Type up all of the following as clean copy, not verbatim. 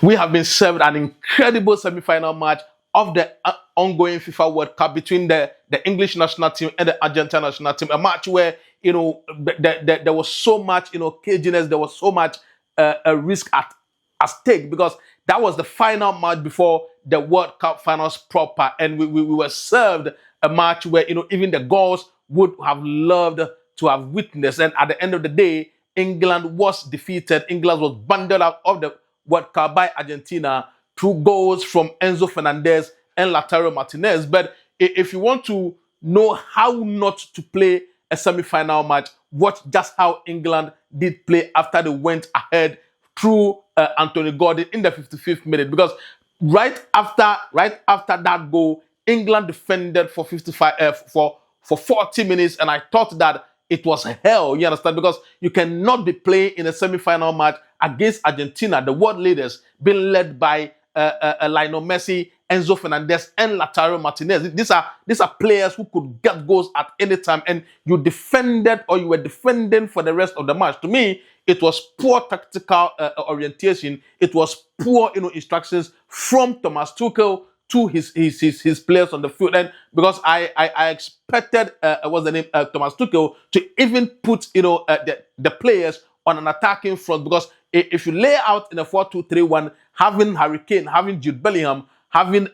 we have been served an incredible semi-final match of the ongoing FIFA World Cup between the English national team and the Argentine national team. A match where, there was so much, caginess, there was so much a risk at stake, because that was the final match before the World Cup finals proper, and we were served a match where, even the goals would have loved to have witnessed. And at the end of the day, England was defeated. England was bundled out of the World Cup by Argentina through goals from Enzo Fernandez and Lautaro Martinez. But if you want to know how not to play a semi-final match, watch just how England did play after they went ahead through Anthony Gordon in the 55th minute. Because right after that goal, England defended for 40 minutes, and I thought that it was hell. You understand? Because you cannot be playing in a semi-final match against Argentina, the world leaders, being led by Lionel Messi, Enzo Fernandez, and Lautaro Martinez. These are players who could get goals at any time, and you defended, or you were defending for the rest of the match. To me, it was poor tactical orientation. It was poor, instructions from Thomas Tuchel to his players on the field. And because I expected Thomas Tuchel to even put the players on an attacking front, because if you lay out in a 4-2-3-1, having Harry Kane, having Jude Bellingham, having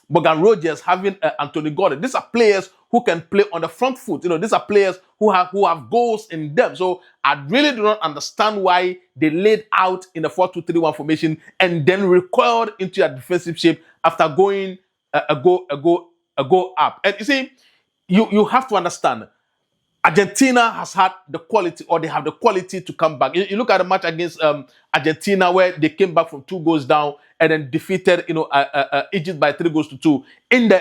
Morgan Rogers, having Anthony Gordon, these are players who can play on the front foot. These are players who have goals in them. So I really do not understand why they laid out in the 4-2-3-1 formation and then recoiled into a defensive shape after going a go up. And you see, you have to understand, Argentina has had the quality, or they have the quality to come back. You look at the match against Argentina, where they came back from 2 goals down and then defeated Egypt by 3-2 in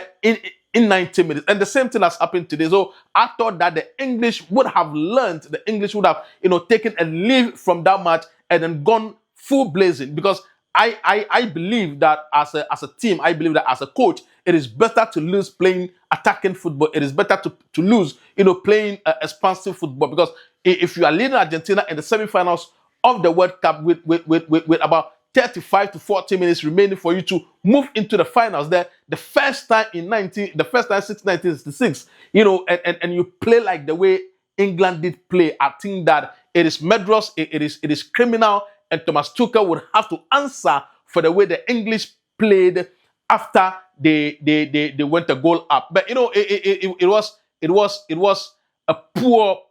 90 minutes. And the same thing has happened today. So I thought that the English would have learned, the English would have taken a leave from that match and then gone full blazing. Because I believe that as a team, I believe that as a coach, it is better to lose playing attacking football. It is better to lose, playing expansive football. Because if you are leading Argentina in the semi-finals of the World Cup with about 35 to 40 minutes remaining for you to move into the finals, the first time since 1966, and you play like the way England did play, I think that it is murderous, it is criminal, and Thomas Tuchel would have to answer for the way the English played after they went a goal up. But it was a poor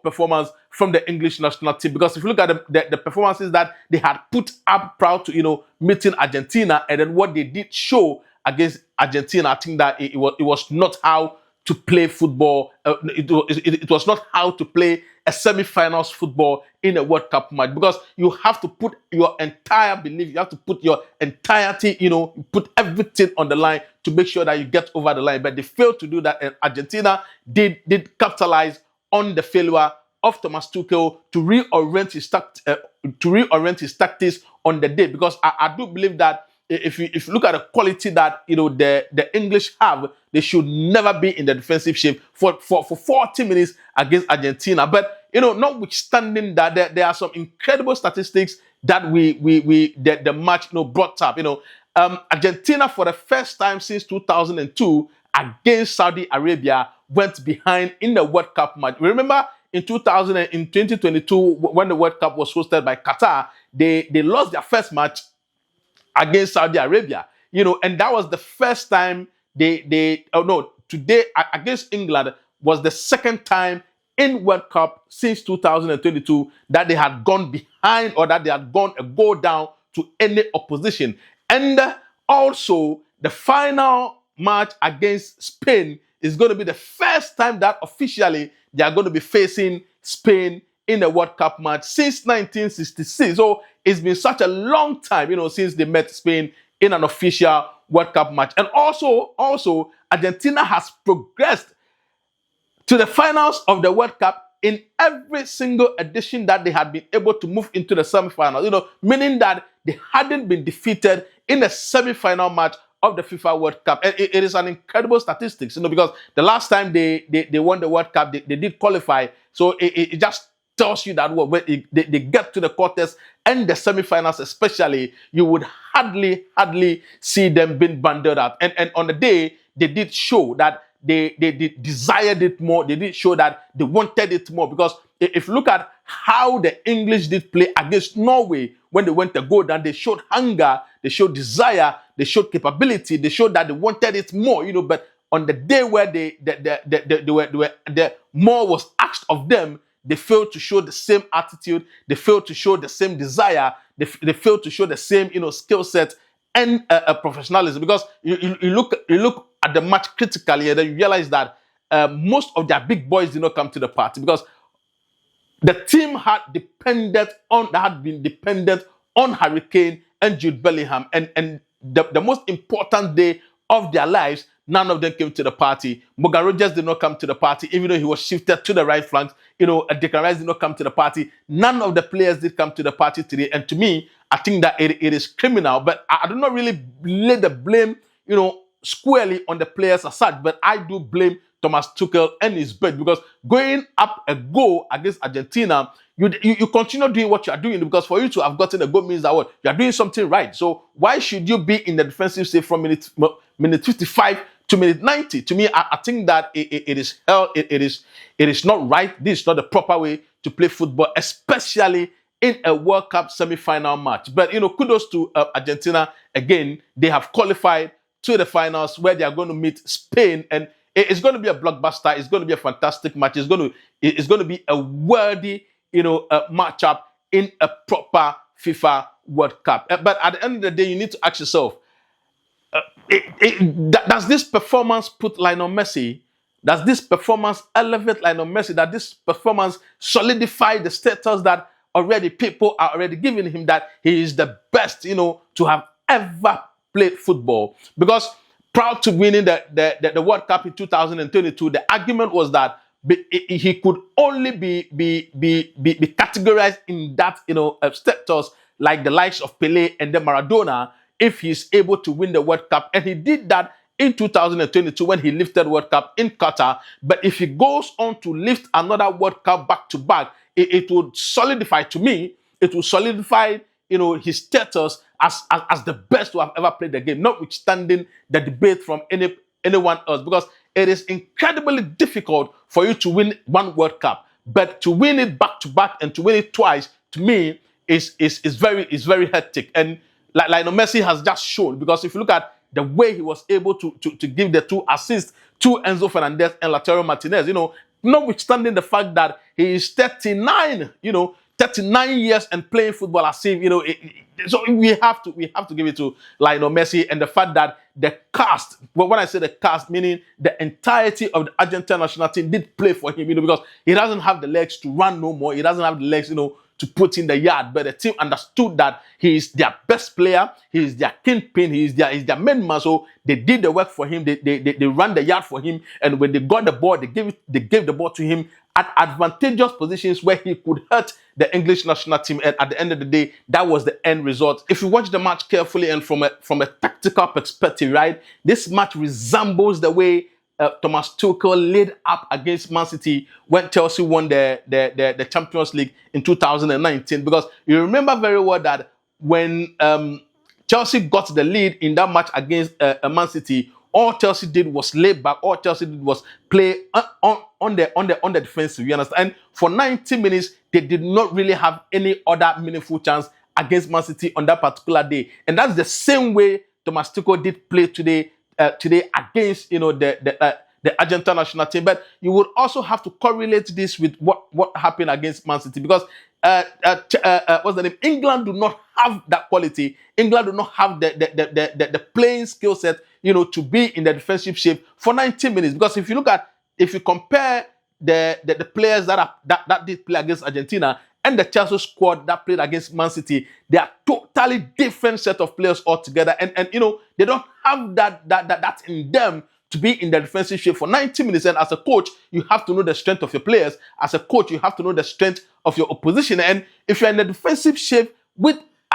performance from the English national team, because if you look at the performances that they had put up prior to meeting Argentina, and then what they did show against Argentina, I think that it was not how to play football. It was not how to play a semi-finals football in a World Cup match, because you have to put your entire belief, you have to put your entirety, put everything on the line to make sure that you get over the line. But they failed to do that, and Argentina did capitalize on the failure of Thomas Tuchel to reorient his tactics on the day. Because I do believe that if you look at the quality that the English have, they should never be in the defensive shape for 40 minutes against Argentina. But notwithstanding that, there are some incredible statistics that the match brought up. Argentina, for the first time since 2002 against Saudi Arabia, went behind in the World Cup match. Remember, in 2022, when the World Cup was hosted by Qatar, they lost their first match against Saudi Arabia, and that was the first time today against England was the second time in World Cup since 2022 that they had gone behind, or that they had gone a goal down to any opposition. And also, the final match against Spain is going to be the first time that officially they are going to be facing Spain in a World Cup match since 1966. So it's been such a long time, since they met Spain in an official World Cup match. And also, Argentina has progressed to the finals of the World Cup in every single edition that they had been able to move into the semi-finals. Meaning that they hadn't been defeated in a semi-final match of the FIFA World Cup. And it is an incredible statistics, because the last time they won the World Cup, they did qualify. So it just tells you that when they get to the quarters and the semi-finals especially, you would hardly see them being banded out. And on the day, they did show that they desired it more. They did show that they wanted it more, because if you look at how the English did play against Norway when they went to go down, they showed hunger, they showed desire, they showed capability, they showed that they wanted it more, But on the day where the more was asked of them, they failed to show the same attitude, they failed to show the same desire, they failed to show the same skill set and professionalism. Because you look at the match critically, and then you realize that most of their big boys did not come to the party, because the team had been dependent on Harry Kane and Jude Bellingham, and the most important day of their lives, none of them came to the party. Morgan Rogers did not come to the party, even though he was shifted to the right flank. Declan Rice did not come to the party. None of the players did come to the party today. And to me, I think that it is criminal. But I do not really lay the blame, squarely on the players as such. But I do blame Thomas Tuchel and his bench, because going up a goal against Argentina, you continue doing what you are doing, because for you to have gotten a goal means that you are doing something right. So why should you be in the defensive state from minute 55 to minute 90? To me, I think that it is not right. This is not the proper way to play football, especially in a World Cup semi-final match. But kudos to Argentina. Again, they have qualified to the finals, where they are going to meet Spain, and it's going to be a blockbuster. It's going to be a fantastic match. It's going to be a worthy matchup in a proper FIFA World Cup. But at the end of the day, you need to ask yourself, does this performance put Lionel Messi? Does this performance elevate Lionel Messi? Does this performance solidify the status that already people are already giving him, that he is the best, to have ever played football? Because proud to winning the World Cup in 2022, the argument was that he could only be categorized in that status like the likes of Pelé and then Maradona if he's able to win the World Cup. And he did that in 2022 when he lifted World Cup in Qatar. But if he goes on to lift another World Cup back to back, it would solidify, to me, it will solidify his status as the best to have ever played the game, notwithstanding the debate from anyone else, because it is incredibly difficult for you to win one World Cup, but to win it back to back and to win it twice, to me, is very hectic. And like Lionel Messi has just shown, because if you look at the way he was able to give the 2 assists to Enzo Fernandez and Lautaro Martinez, notwithstanding the fact that he is 39, 39 years and playing football as if, so we have to give it to Lionel Messi. And the fact that the cast, well, when I say the cast, meaning the entirety of the Argentine national team did play for him, because he doesn't have the legs to run no more. He doesn't have the legs, to put in the yard. But the team understood that he is their best player. He is their kingpin. He is their main man. So they did the work for him. They ran the yard for him. And when they got the ball, they gave the ball to him at advantageous positions where he could hurt the English national team. And at the end of the day, that was the end result. If you watch the match carefully and from a tactical perspective, right, this match resembles the way Thomas Tuchel laid up against Man City when Chelsea won the Champions League in 2019. Because you remember very well that when Chelsea got the lead in that match against Man City, all Chelsea did was lay back. All Chelsea did was play on the defensive. You understand? And for 90 minutes, they did not really have any other meaningful chance against Man City on that particular day. And that's the same way Thomas Tuchel did play today against the Argentine national team. But you would also have to correlate this with what happened against Man City, because what's the name? England do not have that quality. England do not have the playing skill set, to be in the defensive shape for 90 minutes. Because if you compare the players that did play against Argentina and the Chelsea squad that played against Man City, they are totally different set of players altogether. And they don't have that in them to be in the defensive shape for 90 minutes. And as a coach, you have to know the strength of your players. As a coach, you have to know the strength of your opposition. And if you're in the defensive shape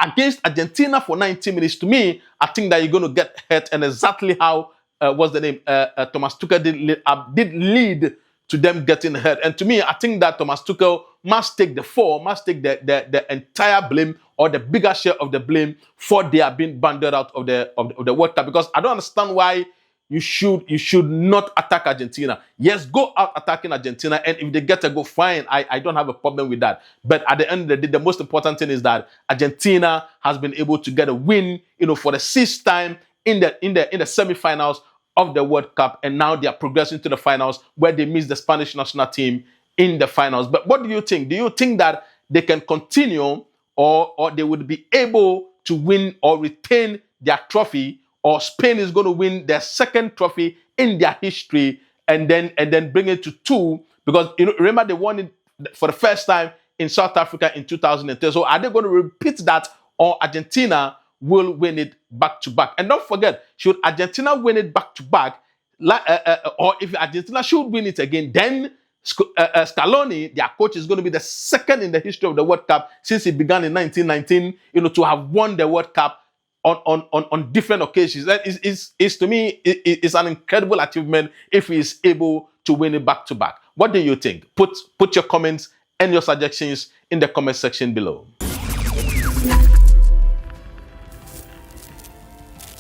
against Argentina for 90 minutes, to me, I think that you're going to get hurt. And exactly how Thomas Tuchel did lead to them getting ahead. And to me, I think that Thomas Tuchel must take the entire blame, or the bigger share of the blame, for their being banded out of the World Cup. Because I don't understand why you should not attack Argentina. Yes, go out attacking Argentina, and if they get a goal, fine. I don't have a problem with that. But at the end of the day, the most important thing is that Argentina has been able to get a win, for the 6th time in the semi-finals of the World Cup, and now they are progressing to the finals, where they miss the Spanish national team in the finals. But what do you think? Do you think that they can continue, or they would be able to win or retain their trophy, or Spain is going to win their 2nd trophy in their history, and then bring it to 2? Because remember, they won it for the first time in South Africa in 2010. So are they going to repeat that, or Argentina will win it back to back? And don't forget, should Argentina win it back to back, or if Argentina should win it again, then Scaloni, their coach, is going to be the 2nd in the history of the World Cup since it began in 1919, to have won the World Cup on different occasions. That is to me, it's an incredible achievement if he is able to win it back to back. What do you think? Put your comments and your suggestions in the comment section below.